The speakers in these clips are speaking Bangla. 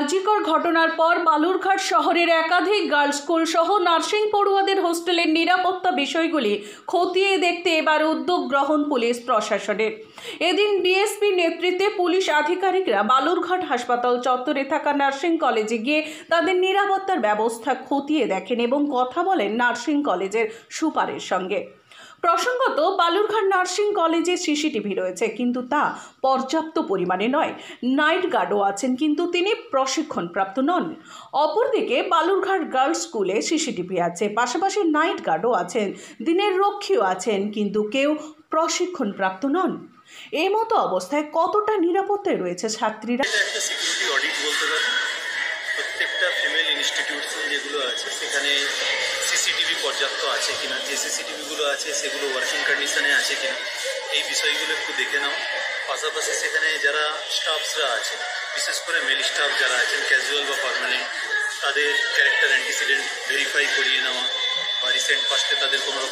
আরজিকর ঘটনার পর বালুরঘাট শহরের একাধিক গার্লস স্কুল সহ নার্সিং পড়ুয়াদের হোস্টেলের নিরাপত্তা বিষয়গুলি খতিয়ে দেখতে এবার উদ্যোগ গ্রহণ পুলিশ প্রশাসনের। এদিন ডিএসপি নেতৃত্বে পুলিশ আধিকারিকরা বালুরঘাট হাসপাতাল চত্বরে থাকা নার্সিং কলেজে গিয়ে তাদের নিরাপত্তার ব্যবস্থা খতিয়ে দেখেন এবং কথা বলেন নার্সিং কলেজের সুপারের সঙ্গে। প্রসঙ্গত, বালুরঘাট নার্সিং কলেজে সিসিটিভি রয়েছে, কিন্তু তা পর্যাপ্ত পরিমাণে নয়। নাইট গার্ডও আছেন, কিন্তু তিনি প্রশিক্ষণপ্রাপ্ত নন। অপরদিকে বালুরঘাট গার্লস স্কুলে সিসিটিভি আছে, পাশাপাশি নাইট গার্ডও আছেন, দিনের রক্ষীও আছেন, কিন্তু কেউ প্রশিক্ষণপ্রাপ্ত নন। এই মতো অবস্থায় কতটা নিরাপত্তায় রয়েছে ছাত্রীরা? একটা সিকিউরিটি অডিট বলতে পারেন। প্রত্যেকটা ফিমেল ইনস্টিটিউটস যেগুলো আছে সেখানে সিসিটিভি পর্যাপ্ত আছে কিনা, যে সিসিটিভিগুলো আছে সেগুলো ওয়ার্কিং কন্ডিশনে আছে কিনা, এই বিষয়গুলো একটু দেখে নাও। পাশাপাশি সেখানে যারা স্টাফসরা আছে, বিশেষ করে মেল স্টাফ যারা আছেন ক্যাজুয়াল বা পার্মানেন্ট, তাদের ক্যারেক্টার অ্যান্টিসিডেন্ট ভেরিফাই করিয়ে নেওয়া, বা রিসেন্ট পাস্টে তাদের কোনো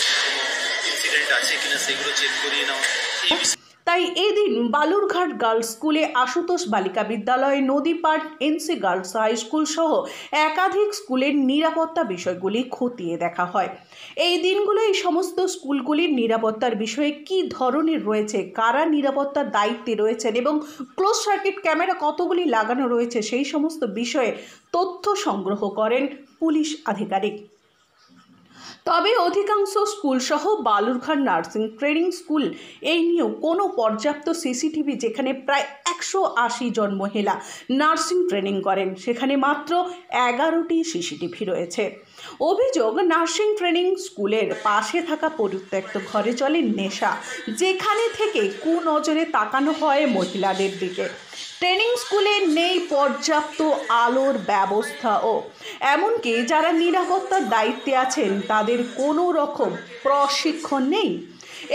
ইনসিডেন্ট আছে কিনা সেগুলো চেক করিয়ে নেওয়া। এই তাই এদিন বালুরঘাট গার্লস স্কুলে, আশুতোষ বালিকা বিদ্যালয়, নদীপাড় এনসি গার্লস হাই স্কুল সহ একাধিক স্কুলের নিরাপত্তা বিষয়গুলি খতিয়ে দেখা হয়। এই দিনগুলো এই সমস্ত স্কুলগুলির নিরাপত্তার বিষয়ে কী ধরনের রয়েছে, কারা নিরাপত্তার দায়িত্বে রয়েছেন এবং ক্লোজ সার্কিট ক্যামেরা কতগুলি লাগানো রয়েছে, সেই সমস্ত বিষয়ে তথ্য সংগ্রহ করেন পুলিশ আধিকারিক। তবে অধিকাংশ স্কুল সহ বালুরঘাট নার্সিং ট্রেনিং স্কুল এই নিয়েও কোনো পর্যাপ্ত সিসিটিভি, যেখানে প্রায় 180 জন মহিলা নার্সিং ট্রেনিং করেন, সেখানে মাত্র 11টি সিসিটিভি রয়েছে। অভিযোগ, নার্সিং ট্রেনিং স্কুলের পাশে থাকা পরিত্যক্ত ঘরে চলে নেশা, যেখানে থেকে কুনজরে তাকানো হয় মহিলাদের দিকে। ট্রেনিং স্কুলে নেই পর্যাপ্ত আলোর ব্যবস্থাও, এমনকি যারা নিরাপত্তার দায়িত্বে আছেন তাদের কোনো রকম প্রশিক্ষণ নেই।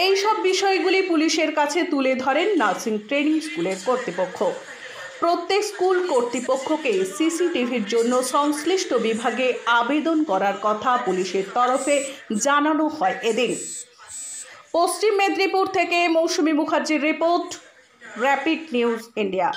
এই সব বিষয়গুলি পুলিশের কাছে তুলে ধরেন নার্সিং ট্রেনিং স্কুলের কর্তৃপক্ষ। প্রত্যেক স্কুল কর্তৃপক্ষকে সিসিটিভির জন্য সংশ্লিষ্ট বিভাগে আবেদন করার কথা পুলিশের তরফে জানানো হয় এদিন। পশ্চিম মেদিনীপুর থেকে মৌসুমী মুখার্জির রিপোর্ট, র্যাপিড নিউজ ইন্ডিয়া।